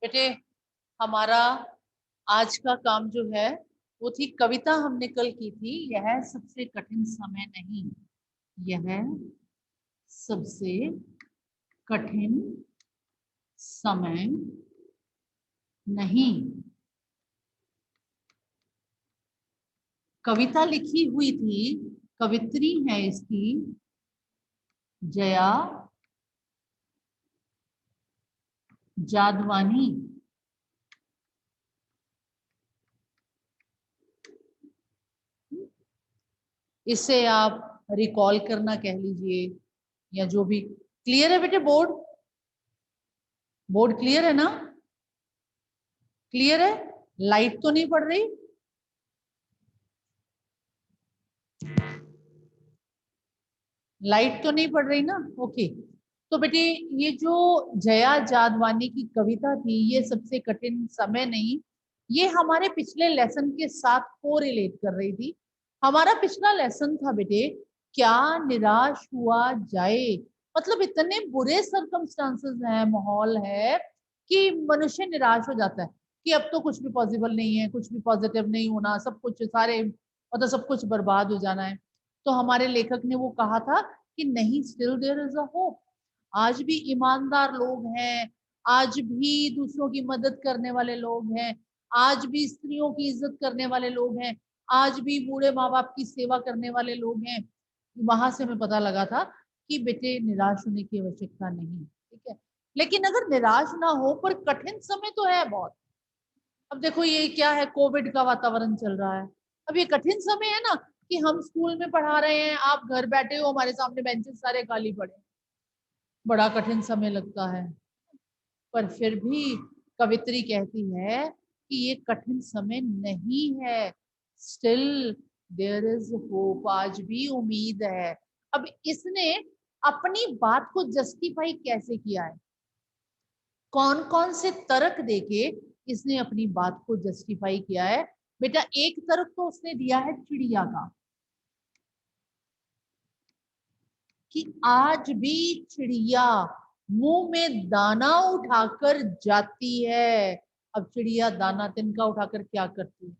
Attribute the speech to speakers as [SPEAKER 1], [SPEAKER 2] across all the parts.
[SPEAKER 1] बेटे हमारा आज का काम जो है वो थी कविता, हमने कल की थी। यह सबसे कठिन समय नहीं, यह सबसे कठिन समय नहीं। कविता लिखी हुई थी, कवित्री है इसकी जया जादवानी। इसे आप रिकॉल करना कह लीजिए या जो भी। क्लियर है बेटे? बोर्ड बोर्ड क्लियर है ना? क्लियर है? लाइट तो नहीं पड़ रही? लाइट तो नहीं पड़ रही ना? ओके। तो बेटे ये जो जया जादवानी की कविता थी, ये सबसे कठिन समय नहीं, ये हमारे पिछले लेसन के साथ को रिलेट कर रही थी। हमारा पिछला लेसन था बेटे, क्या निराश हुआ जाए। मतलब इतने बुरे सर्कमस्टांसेस हैं, माहौल है कि मनुष्य निराश हो जाता है कि अब तो कुछ भी पॉसिबल नहीं है, कुछ भी पॉजिटिव नहीं होना, सब कुछ सारे मतलब सब कुछ बर्बाद हो जाना है। तो हमारे लेखक ने वो कहा था कि नहीं, still there is a hope. आज भी ईमानदार लोग हैं, आज भी दूसरों की मदद करने वाले लोग हैं, आज भी स्त्रियों की इज्जत करने वाले लोग हैं, आज भी बूढ़े माँ बाप की सेवा करने वाले लोग हैं। वहां से हमें पता लगा था कि बेटे निराश होने की आवश्यकता नहीं, ठीक है। लेकिन अगर निराश ना हो, पर कठिन समय तो है बहुत। अब देखो ये क्या है, कोविड का वातावरण चल रहा है। अब ये कठिन समय है ना, कि हम स्कूल में पढ़ा रहे हैं, आप घर बैठे हो, हमारे सामने बेंचेस सारे खाली पड़े। बड़ा कठिन समय लगता है। पर फिर भी कवित्री कहती है कि ये कठिन समय नहीं है, स्टिल देयर इज होप, आज भी उम्मीद है। अब इसने अपनी बात को जस्टिफाई कैसे किया है, कौन कौन से तर्क देके इसने अपनी बात को जस्टिफाई किया है। बेटा एक तर्क तो उसने दिया है चिड़िया का, कि आज भी चिड़िया मुंह में दाना उठाकर जाती है। अब चिड़िया दाना तिनका उठाकर क्या करती है?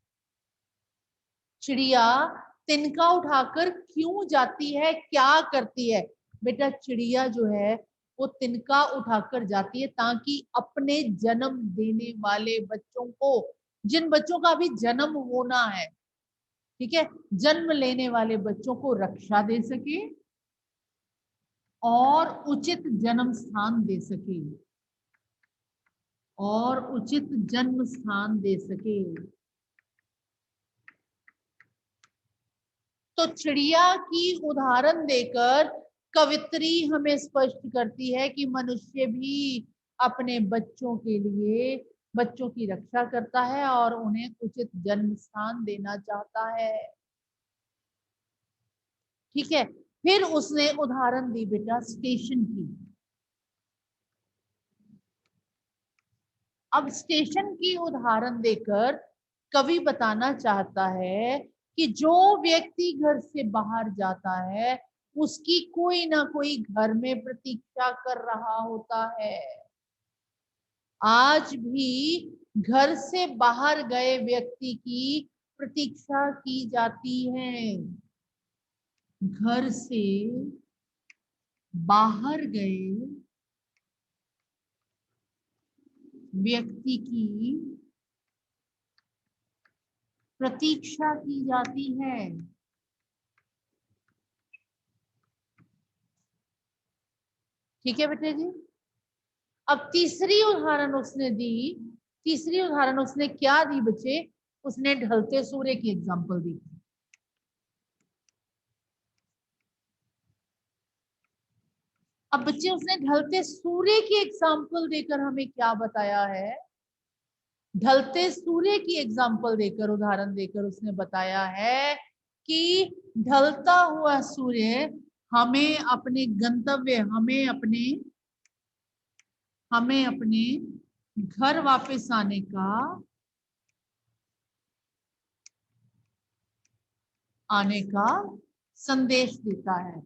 [SPEAKER 1] चिड़िया तिनका उठाकर क्यों जाती है, क्या करती है? बेटा चिड़िया जो है वो तिनका उठाकर जाती है ताकि अपने जन्म देने वाले बच्चों को, जिन बच्चों का अभी जन्म होना है, ठीक है, जन्म लेने वाले बच्चों को रक्षा दे सके और उचित जन्म स्थान दे सके, और उचित जन्म स्थान दे सके। तो चिड़िया की उदाहरण देकर कवित्री हमें स्पष्ट करती है कि मनुष्य भी अपने बच्चों के लिए, बच्चों की रक्षा करता है और उन्हें उचित जन्म स्थान देना चाहता है, ठीक है। फिर उसने उदाहरण दी बेटा स्टेशन की। अब स्टेशन की उदाहरण देकर कवि बताना चाहता है कि जो व्यक्ति घर से बाहर जाता है उसकी कोई ना कोई घर में प्रतीक्षा कर रहा होता है। आज भी घर से बाहर गए व्यक्ति की प्रतीक्षा की जाती है। घर से बाहर गए व्यक्ति की प्रतीक्षा की जाती है। ठीक है बेटे जी। अब तीसरी उदाहरण उसने दी, तीसरी उदाहरण उसने क्या दी बच्चे? उसने ढलते सूर्य की एग्जांपल दी। अब बच्चे उसने ढलते सूर्य की एग्जांपल देकर हमें क्या बताया है? ढलते सूर्य की एग्जांपल देकर, उदाहरण देकर उसने बताया है कि ढलता हुआ सूर्य हमें अपने गंतव्य, हमें अपने घर वापस आने का संदेश देता है।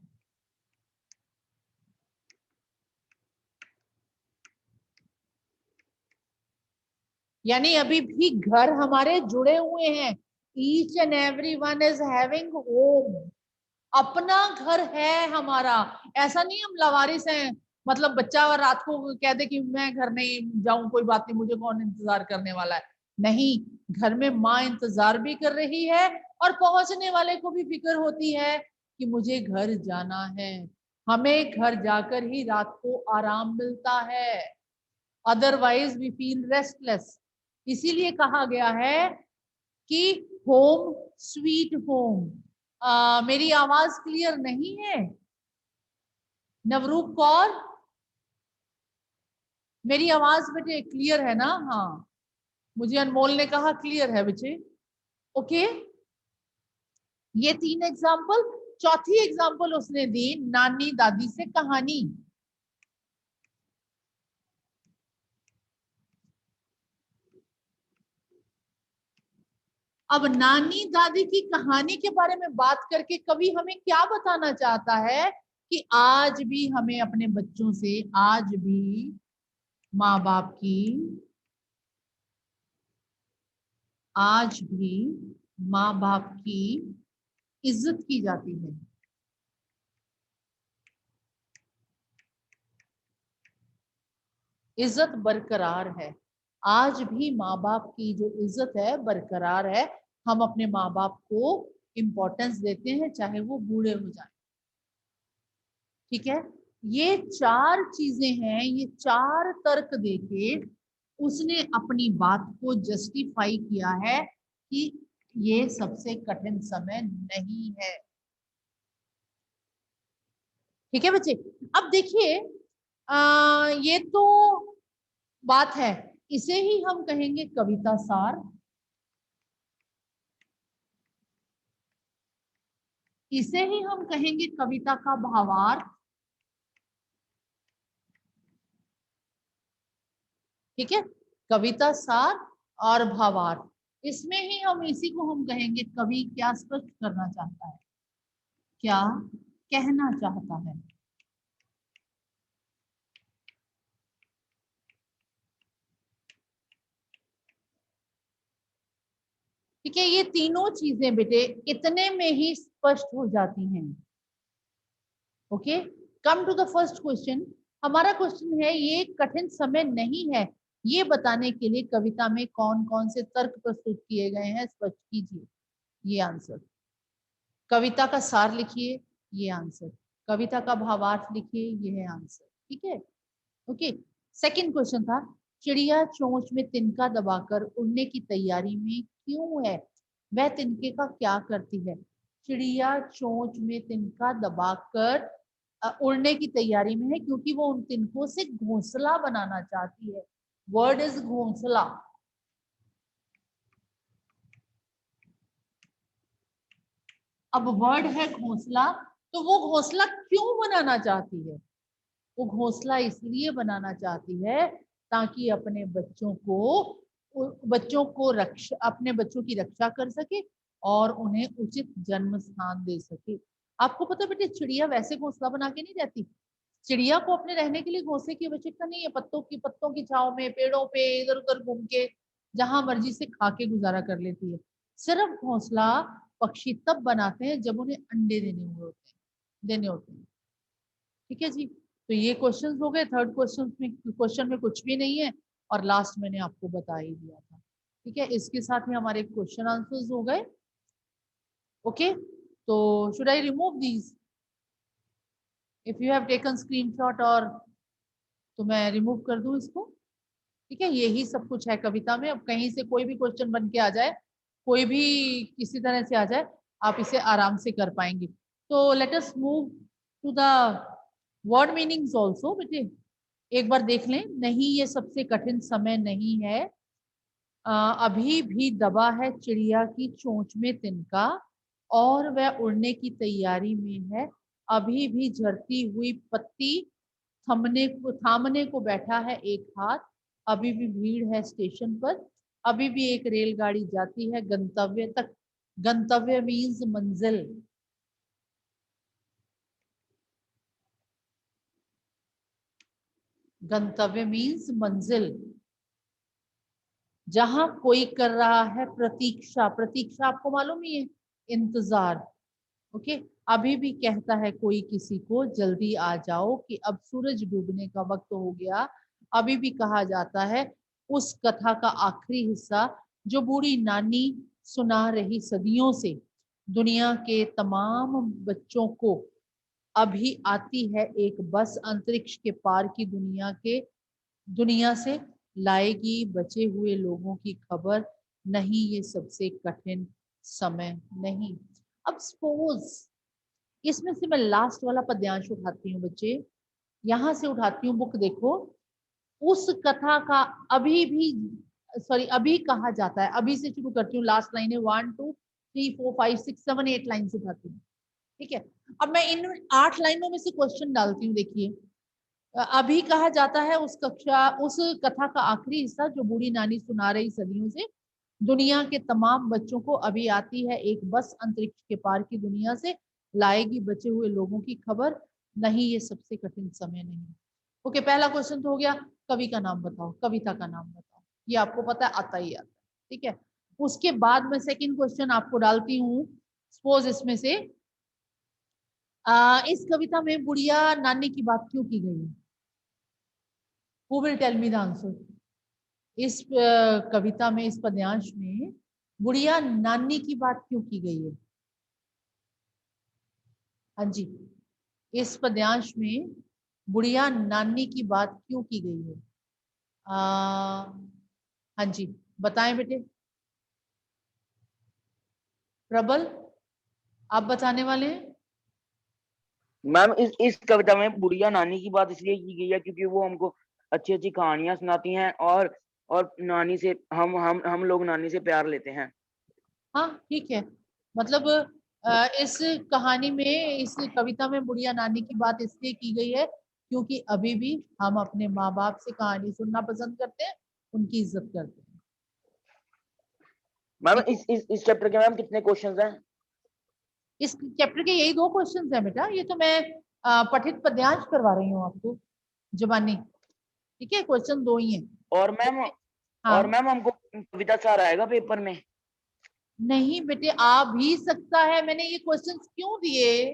[SPEAKER 1] यानी अभी भी घर हमारे जुड़े हुए हैं। Each and every one is having home, अपना घर है हमारा। ऐसा नहीं हम लवारिस हैं, मतलब बच्चा रात को कह दे कि मैं घर नहीं जाऊं, कोई बात नहीं, मुझे कौन इंतजार करने वाला है। नहीं, घर में माँ इंतजार भी कर रही है, और पहुंचने वाले को भी फिक्र होती है कि मुझे घर जाना है। हमें घर जाकर ही रात को आराम मिलता है, अदरवाइज वी फील रेस्टलेस। इसीलिए कहा गया है कि होम स्वीट होम। मेरी आवाज क्लियर नहीं है नवरूप कौर? मेरी आवाज बेटे क्लियर है ना? हाँ, मुझे अनमोल ने कहा क्लियर है बच्चे। ओके, ये 3 एग्जाम्पल। चौथी एग्जाम्पल उसने दी नानी दादी से कहानी। अब नानी दादी की कहानी के बारे में बात करके कवि हमें क्या बताना चाहता है कि आज भी हमें अपने बच्चों से, आज भी माँ बाप की, आज भी माँ बाप की इज्जत की जाती है। इज्जत बरकरार है। आज भी माँ बाप की जो इज्जत है बरकरार है। हम अपने माँ बाप को इम्पोर्टेंस देते हैं, चाहे वो बूढ़े हो जाए। ठीक है, ये 4 चीजें हैं, ये 4 तर्क देके उसने अपनी बात को जस्टिफाई किया है कि ये सबसे कठिन समय नहीं है। ठीक है बच्चे, अब देखिए, ये तो बात है, इसे ही हम कहेंगे कविता सार, इसे ही हम कहेंगे कविता का भावार्थ। ठीक है, कविता सार और भावार्थ, इसमें ही हम, इसी को हम कहेंगे कवि क्या स्पष्ट करना चाहता है, क्या कहना चाहता है। ठीक है, ये तीनों चीजें बेटे इतने में ही स्पष्ट हो जाती हैं। Okay, come to the first question. हमारा क्वेश्चन है ये कठिन समय नहीं है, ये बताने के लिए कविता में कौन कौन से तर्क प्रस्तुत किए गए हैं, स्पष्ट कीजिए। ये आंसर, कविता का सार लिखिए, ये आंसर, कविता का भावार्थ लिखिए, ये है आंसर। ठीक है, ओके। सेकंड क्वेश्चन था, चिड़िया चोंच में तिनका दबाकर उड़ने की तैयारी में क्यों है? वह तिनके का क्या करती है? चिड़िया चोंच में तिनका दबाकर उड़ने की तैयारी में है क्योंकि वो उन तिनकों से घोंसला बनाना चाहती है। वर्ड इज घोंसला। अब वर्ड है घोंसला, तो वो घोंसला क्यों बनाना चाहती है? वो घोंसला इसलिए बनाना चाहती है ताकि अपने बच्चों को रक्षा, अपने बच्चों की रक्षा कर सके और उन्हें उचित जन्म स्थान दे सके। आपको पता बेटे, चिड़िया वैसे घोंसला बना के नहीं रहती। चिड़िया को अपने रहने के लिए घोंसले की आवश्यकता नहीं है, पत्तों की छाव में, पेड़ों पे इधर उधर घूम के जहां मर्जी से खा के गुजारा कर लेती है। सिर्फ घोंसला पक्षी तब बनाते हैं जब उन्हें अंडे देने होते हैं। ठीक है जी, तो ये क्वेश्चंस हो गए। थर्ड क्वेश्चन में कुछ भी नहीं है, और लास्ट मैंने आपको बता ही दिया था। ठीक है, इसके साथ ही हमारे क्वेश्चन आंसर्स हो गए। ओके, तो should I remove these? If you have taken screenshot, और तो मैं रिमूव कर दूं इसको। ठीक है, यही सब कुछ है कविता में। अब कहीं से कोई भी क्वेश्चन बन के आ जाए, कोई भी किसी तरह से आ जाए, आप इसे आराम से कर पाएंगे। तो let us move to the word meanings also बेटे। एक बार देख लें, नहीं ये सबसे कठिन समय नहीं है। अभी भी दबा है चिड़िया की चोंच में तिनका, और वह उड़ने की तैयारी में है। अभी भी झरती हुई पत्ती थामने को बैठा है एक हाथ। अभी भी भीड़ है स्टेशन पर। अभी भी एक रेलगाड़ी जाती है गंतव्य तक। गंतव्य मीन्स मंजिल। गंतव्य मीन्स मंजिल। जहां कोई कर रहा है प्रतीक्षा, प्रतीक्षा आपको मालूम ही है, इंतजार। ओके, अभी भी कहता है कोई किसी को जल्दी आ जाओ कि अब सूरज डूबने का वक्त हो गया। अभी भी कहा जाता है उस कथा का आखिरी हिस्सा जो बूढ़ी नानी सुना रही सदियों से, दुनिया के तमाम बच्चों को अभी आती है एक बस, अंतरिक्ष के पार की दुनिया से लाएगी बचे हुए लोगों की खबर, नहीं ये सबसे कठिन समय नहीं। अब सपोज इसमें से मैं लास्ट वाला पद्यांश उठाती हूँ बच्चे, यहां से उठाती हूँ, बुक देखो। उस कथा का अभी भी, सॉरी, अभी कहा जाता है, अभी से शुरू करती हूँ, लास्ट लाइन है, 1 2 3 4 5 6 7 8 लाइन से उठाती हूँ। ठीक है, अब मैं इन 8 लाइनों में से क्वेश्चन डालती हूँ, देखिए। अभी कहा जाता है उस कथा का आखिरी हिस्सा जो बूढ़ी नानी सुना रही सदियों से, दुनिया के तमाम बच्चों को अभी आती है एक बस, अंतरिक्ष के पार की दुनिया से लाएगी बचे हुए लोगों की खबर, नहीं ये सबसे कठिन समय नहीं। ओके, पहला क्वेश्चन तो हो गया, कवि का नाम बताओ, कविता का नाम बताओ, ये आपको पता है, आता ही आता है। ठीक है, उसके बाद मैं सेकंड क्वेश्चन आपको डालती हूँ। सपोज इसमें से इस कविता में बुढ़िया नानी की बात क्यों की गई है? Who will tell me the answer? इस कविता में, इस पद्यांश में बुढ़िया नानी की बात क्यों की गई है? हाँ जी, इस पद्यांश में बुढ़िया नानी की बात क्यों की गई है? हाँ जी, बताएं बेटे। प्रबल, आप बताने वाले हैं?
[SPEAKER 2] मैम इस कविता में बुढ़िया नानी की बात इसलिए की गई है क्योंकि वो हमको अच्छी अच्छी कहानियां सुनाती हैं, और नानी से हम लोग नानी से प्यार लेते हैं।
[SPEAKER 1] हाँ ठीक है, मतलब इस कहानी में, इस कविता में बुढ़िया नानी की बात इसलिए की गई है क्योंकि अभी भी हम अपने माँ बाप से कहानी सुनना पसंद करते हैं, उनकी इज्जत करते हैं।
[SPEAKER 2] मैम
[SPEAKER 1] ठीक है,
[SPEAKER 2] इस चैप्टर के मैम कितने क्वेश्चंस हैं?
[SPEAKER 1] इस चैप्टर के यही 2 क्वेश्चंस हैं बेटा, ये तो मैं पठित पद्यांश करवा रही हूँ आपको, जुबानी। ठीक है, क्वेश्चन 2 ही हैं।
[SPEAKER 2] और मैम
[SPEAKER 1] हाँ,
[SPEAKER 2] और मैम हमको कविता सार आएगा पेपर में?
[SPEAKER 1] नहीं बेटे, आ भी सकता है, मैंने ये क्वेश्चंस क्यों दिए,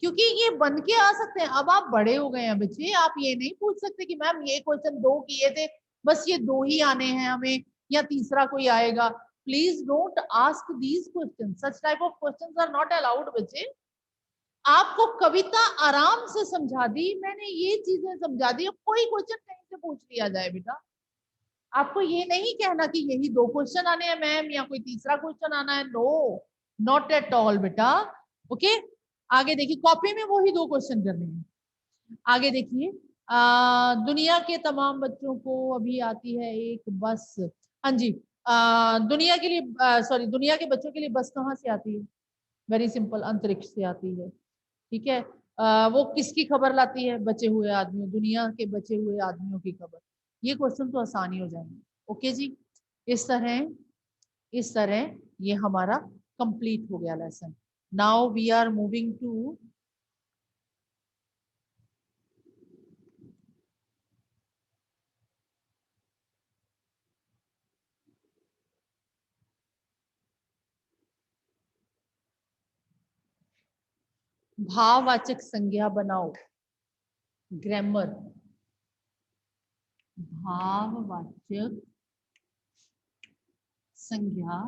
[SPEAKER 1] क्योंकि ये बन के आ सकते हैं। अब आप बड़े हो गए हैं बच्चे, आप ये नहीं पूछ सकते कि मैम ये क्वेश्चन 2 किए थे, बस ये 2 ही आने हैं हमें, या तीसरा कोई आएगा। Please don't ask these question, such type of question are not allowed बच्चे। आपको कविता आराम से समझा दी मैंने, ये चीजें समझा दी, अब कोई क्वेश्चन कहीं से पूछ लिया जाए बेटा, आपको ये नहीं कहना कि यही 2 क्वेश्चन आने हैं मैम, या कोई तीसरा क्वेश्चन आना है, नो, नॉट एट ऑल बेटा। ओके, आगे देखिए, कॉपी में वो ही 2 क्वेश्चन करने हैं। आगे देखिए, दुनिया के तमाम बच्चों को अभी आती है एक बस। हाँ जी, दुनिया के लिए, सॉरी, दुनिया के बच्चों के लिए बस कहाँ से आती है? वेरी सिंपल, अंतरिक्ष से आती है। ठीक है, वो किसकी खबर लाती है? बचे हुए आदमियों, दुनिया के बचे हुए आदमियों की खबर। ये क्वेश्चन तो आसान ही हो जाएंगे। ओके जी, इस तरह, इस तरह ये हमारा कंप्लीट हो गया lesson. Now we are moving to भाववाचक संज्ञा बनाओ, ग्रामर। भाववाचक संज्ञा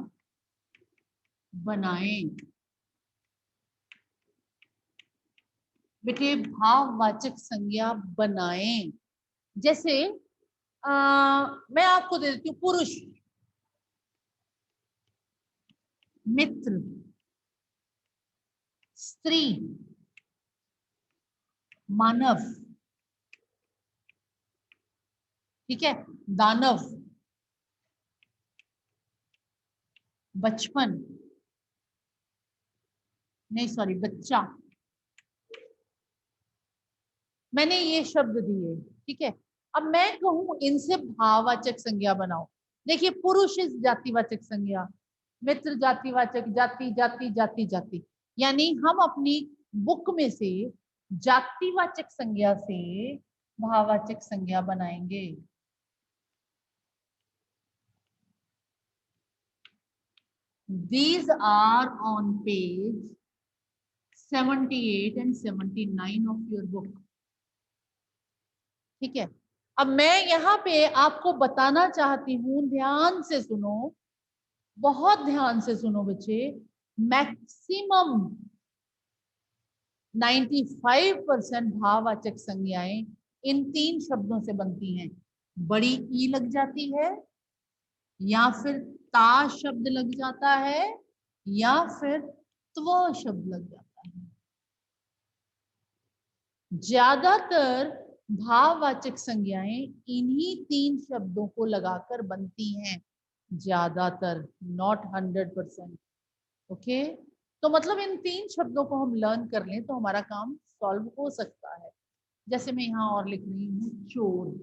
[SPEAKER 1] बनाएं बेटे, भाववाचक संज्ञा बनाएं। जैसे मैं आपको दे देती हूँ, पुरुष, मित्र, स्त्री, मानव, ठीक है, दानव, बचपन, नहीं सॉरी, बच्चा, मैंने ये शब्द दिए। ठीक है, अब मैं कहूं इनसे भाववाचक संज्ञा बनाओ। देखिए, पुरुष इस जातिवाचक संज्ञा, मित्र जातिवाचक, जाति जाति जाति जाति, यानी हम अपनी बुक में से जातिवाचक संज्ञा से भाववाचक संज्ञा बनाएंगे। These are on page 78 and 79 of your book. ठीक है, अब मैं यहाँ पे आपको बताना चाहती हूँ, ध्यान से सुनो, बहुत ध्यान से सुनो बच्चे। मैक्सिमम 95% भाववाचक संज्ञाएं इन 3 शब्दों से बनती हैं। बड़ी ई लग जाती है, या फिर ता शब्द लग जाता है, या फिर त्व शब्द लग जाता है। ज्यादातर भाववाचक संज्ञाएं इन्हीं 3 शब्दों को लगाकर बनती हैं, ज्यादातर, नॉट 100%। ओके, तो मतलब इन 3 शब्दों को हम लर्न कर लें तो हमारा काम सॉल्व हो सकता है। जैसे मैं यहाँ और लिख रही हूँ चोर,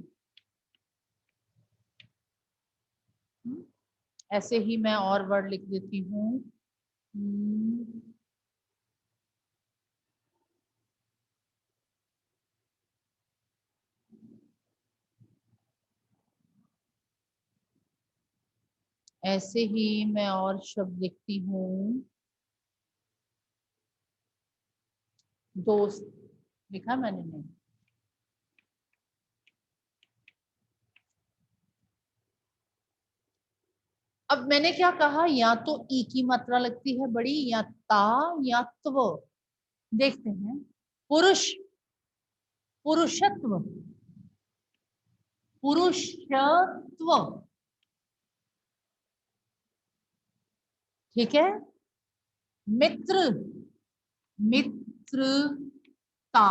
[SPEAKER 1] ऐसे ही मैं और वर्ड लिख देती हूँ ऐसे ही मैं और शब्द लिखती हूँ दोस्त। लिखा मैंने नहीं। अब मैंने क्या कहा, या तो ई की मात्रा लगती है बड़ी, या ता, या त्व। देखते हैं, पुरुष, पुरुषत्व, पुरुषत्व, ठीक है। मित्र, मित्रता,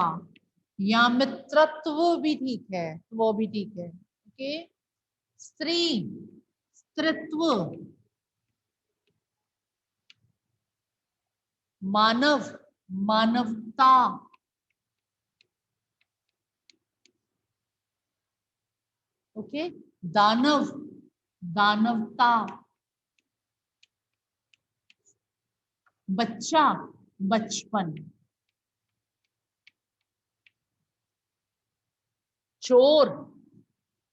[SPEAKER 1] या मित्रत्व भी ठीक है, वो भी ठीक है। ओके, स्त्री, स्त्रीत्व, मानव, मानवता, ओके, दानव, दानवता, बच्चा, बचपन, चोर,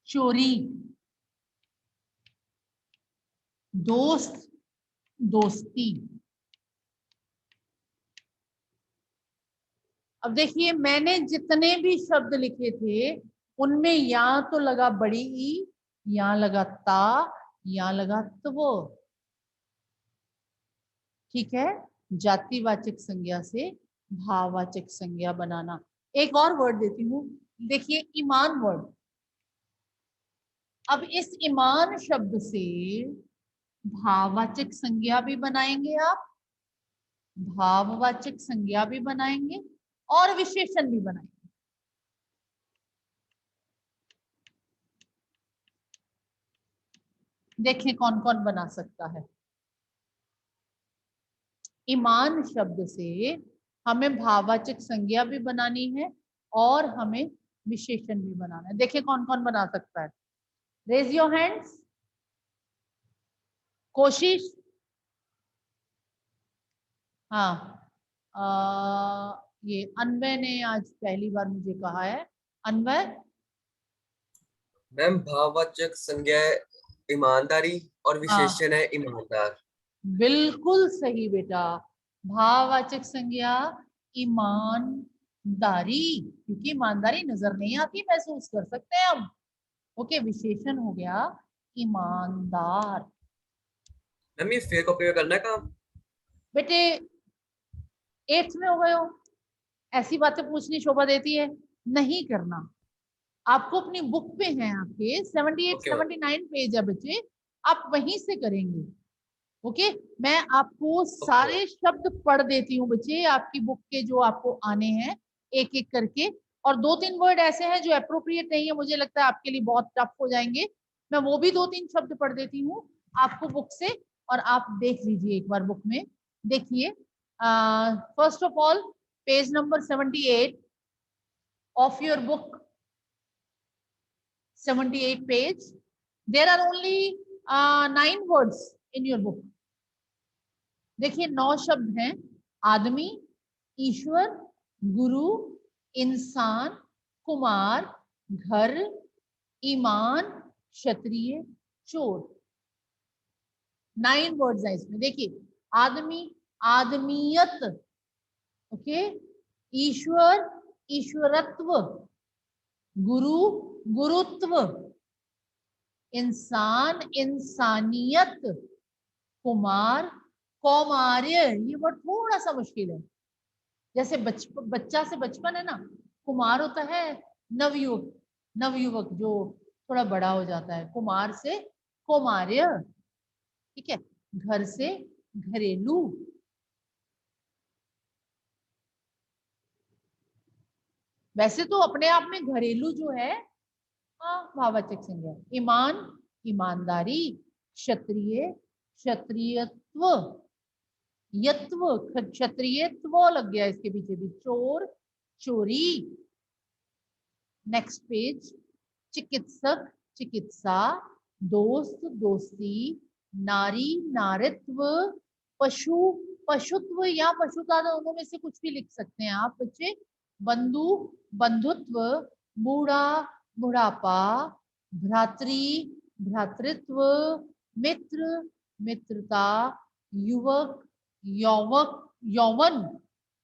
[SPEAKER 1] चोरी, दोस्त, दोस्ती। अब देखिए, मैंने जितने भी शब्द लिखे थे उनमें या तो लगा बड़ी ई, या लगा ता, या लगा त्व। ठीक है, जातिवाचक संज्ञा से भाववाचक संज्ञा बनाना। एक और वर्ड देती हूँ, देखिए ईमान वर्ड। अब इस ईमान शब्द से भाववाचक संज्ञा भी बनाएंगे आप, भाववाचक संज्ञा भी बनाएंगे, और विशेषण भी बनाएंगे। देखें कौन कौन बना सकता है। ईमान शब्द से हमें भाववाचक संज्ञा भी बनानी है और हमें विशेषण भी बनाना है। देखिए कौन कौन बना सकता है। Raise your hands. कोशिश, हाँ, ये अनवय ने आज पहली बार मुझे कहा है। अनवय,
[SPEAKER 3] मैम भाववाचक संज्ञा है ईमानदारी और
[SPEAKER 1] हाँ,
[SPEAKER 3] विशेषण है ईमानदार।
[SPEAKER 1] बिल्कुल सही बेटा। भाववाचक संज्ञा ईमानदारी, क्योंकि ईमानदारी नजर नहीं आती, महसूस कर सकते हैं हम। ओके, विशेषण हो गया ईमानदार।
[SPEAKER 3] मैम ये फेयर कॉपी में करना है काम।
[SPEAKER 1] बेटे 8th में हो गए हो, ऐसी बातें पूछनी शोभा देती है, नहीं करना। आपको अपनी बुक पे है, आपके 78
[SPEAKER 3] ओके मैम।
[SPEAKER 1] 79 पेज है बच्चे, आप वहीं से करेंगे। ओके, मैं आपको
[SPEAKER 3] ओके
[SPEAKER 1] सारे शब्द पढ़ देती हूँ बच्चे, आपकी बुक के जो आपको आने हैं एक एक करके। और 2-3 वर्ड ऐसे हैं जो अप्रोप्रिएट नहीं है, मुझे लगता है आपके लिए बहुत टफ हो जाएंगे। मैं वो भी 2-3 शब्द पढ़ देती हूँ आपको बुक से, और आप देख लीजिए एक बार बुक में। देखिए, first of all, page number 78 of your book, 78 page, there are only 9 words in your book. देखिए 9 शब्द हैं। आदमी, ईश्वर, गुरु, इंसान, कुमार, घर, ईमान, क्षत्रिय, चोर। 9 वर्ड्स हैं इसमें। देखिए, आदमी, आदमीयत, ओके, ईश्वर, ईश्वरत्व, गुरु, गुरुत्व, इंसान, इंसानियत, कुमार, कौमार्य। ये वर्ड थोड़ा सा मुश्किल है। जैसे बच्चा से बचपन है ना, कुमार होता है नवयुवक, नवयुवक जो थोड़ा बड़ा हो जाता है। कुमार से कौमार्य, ठीक है। घर से घरेलू, वैसे तो अपने आप में घरेलू जो है, हाँ, भाववाचक संज्ञा। ईमान, ईमानदारी, क्षत्रिय, क्षत्रियत्व, यत्व, क्षत्रियत्व लग गया इसके पीछे भी। चोर, चोरी। Next page. चिकित्सक, चिकित्सा, दोस्त, दोस्ती, नारी, नारित्व, पशु, पशुत्व या पशुता, दोनों में से कुछ भी लिख सकते हैं आप बच्चे। बंधु, बंधुत्व, बूढ़ा, बुढ़ापा, भ्रातृ, भ्रातृत्व, मित्र, मित्रता, युवक, यौवक, यौवन,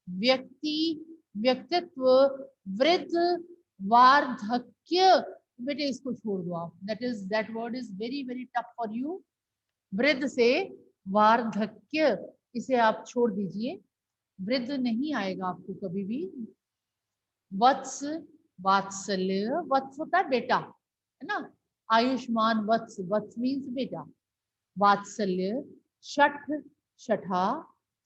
[SPEAKER 1] व्यक्ति, व्यक्तित्व, वृद्ध, वार्धक्य। बेटे इसको छोड़ दो आप, that word is very very tough for you. वृद्ध से वार्धक्य, इसे आप छोड़ दीजिए, वृद्ध नहीं आएगा आपको कभी भी। वत्स, वात्सल्य, वत्स होता है बेटा, है ना। आयुष्मान वत्स, वत्स मीन्स बेटा। वात्सल्य, छठ, छठा,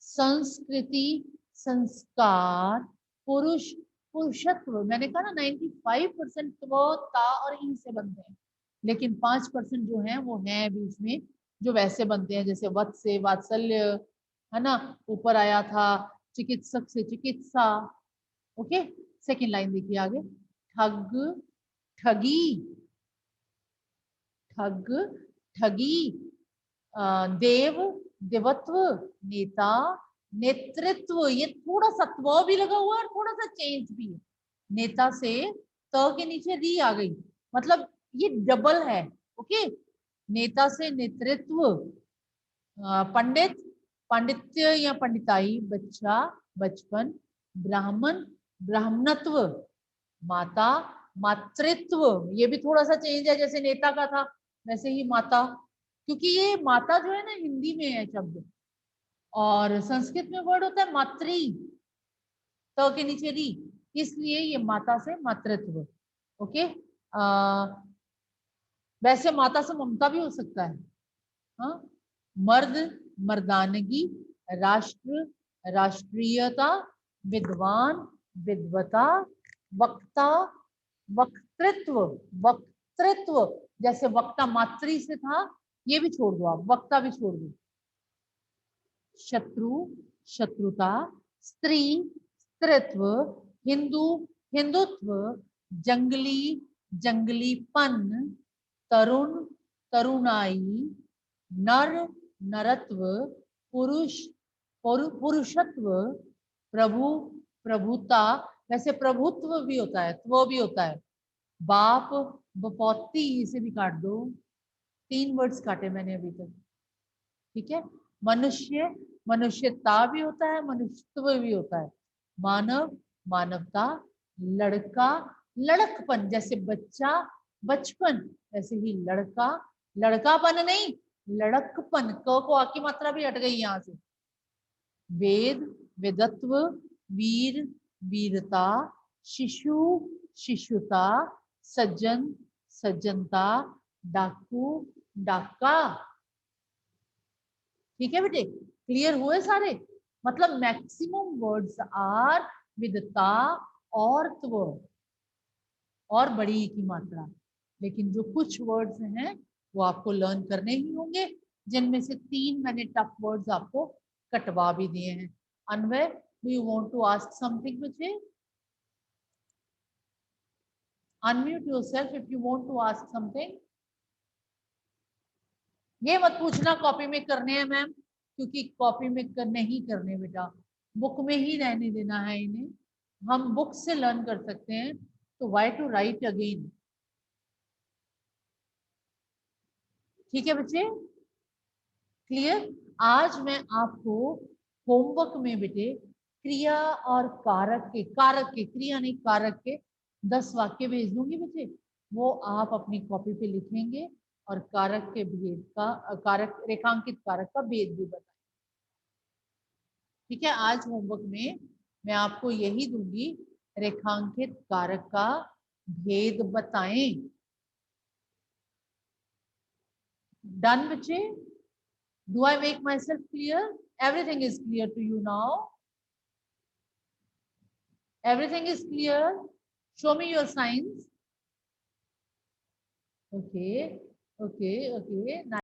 [SPEAKER 1] संस्कृति, संस्कार, पुरुष, पुरुषत्व। मैंने कहा ना 95% वो ता और इन से बनते हैं, लेकिन 5% जो है वो है बीच में, जो वैसे बनते हैं, जैसे वत्स से वात्सल्य, है ना। ऊपर आया था चिकित्सक से चिकित्सा, ओके। सेकेंड लाइन देखिए आगे। ठग, ठगी, ठग, ठगी, देव, देवत्व, नेता, नेतृत्व। ये थोड़ा सा त्व भी लगा हुआ है और थोड़ा सा चेंज भी है। नेता से त के नीचे री आ गई, मतलब ये डबल है, ओके। नेता से नेतृत्व। पंडित, पांडित्य या पंडिताई, बच्चा, बचपन, ब्राह्मण, ब्राह्मणत्व, माता, मातृत्व। ये भी थोड़ा सा चेंज है, जैसे नेता का था वैसे ही माता, क्योंकि ये माता जो है ना हिंदी में है शब्द, और संस्कृत में वर्ड होता है मातृ, त के नीचे री, इसलिए ये माता से मातृत्व, ओके। वैसे माता से ममता भी हो सकता है, हाँ। मर्द, मर्दानगी, राष्ट्र, राष्ट्रीयता, विद्वान, विद्वता, वक्ता, वक्तृत्व, वक्तृत्व। जैसे वक्ता मातृ से था, ये भी छोड़ दो आप, वक्ता भी छोड़ दो। शत्रु, शत्रुता, स्त्री, स्त्रीत्व, हिंदू, हिंदुत्व, जंगली, जंगलीपन, तरुण, तरुणाई, नर, नरत्व, पुरुष, पुरुषत्व, प्रभु, प्रभुता। वैसे प्रभुत्व भी होता है, त्व भी होता है। बाप, बपौती, इसे भी काट दो। 3 वर्ड्स काटे मैंने अभी तक, ठीक है। मनुष्य, मनुष्यता भी होता है, मनुष्यत्व भी होता है। मानव, मानवता, लड़का, लड़कपन, जैसे बच्चा, बचपन, वैसे ही लड़का, लड़कापन नहीं, लड़कपन। क को आकी मात्रा भी हट गई यहाँ से। वेद, वेदत्व, वीर, वीरता, शिशु, शिशुता, सज्जन, सज्जनता, डाकू, डाका। ठीक है बेटे, क्लियर हुए सारे। मतलब मैक्सिमम वर्ड्स आर विद ता और त्व और बड़ी की मात्रा, लेकिन जो कुछ वर्ड्स हैं वो आपको लर्न करने ही होंगे, जिनमें से 3 मैंने टफ वर्ड्स आपको कटवा भी दिए हैं। Anvay, do you want to ask something बच्चे? Unmute yourself if you want to ask something. ये मत पूछना कॉपी में करने हैं मैम, क्योंकि कॉपी में नहीं करने बेटा, बुक में ही रहने देना है इन्हें। हम बुक से लर्न कर सकते हैं, तो व्हाई टू राइट अगेन। ठीक है बच्चे, क्लियर? आज मैं आपको होमवर्क में बेटे क्रिया और कारक के क्रिया नहीं कारक के 10 वाक्य भेज दूंगी बेटे, वो आप अपनी कॉपी पे लिखेंगे और कारक के भेद का कारक रेखांकित कारक का भेद भी बताएंगे। ठीक है, आज होमवर्क में मैं आपको यही दूंगी, रेखांकित कारक का भेद बताएं। डन बच्चे? Do I make myself clear? Everything is clear to you now? Everything is clear? Show me your signs. Okay, okay, okay.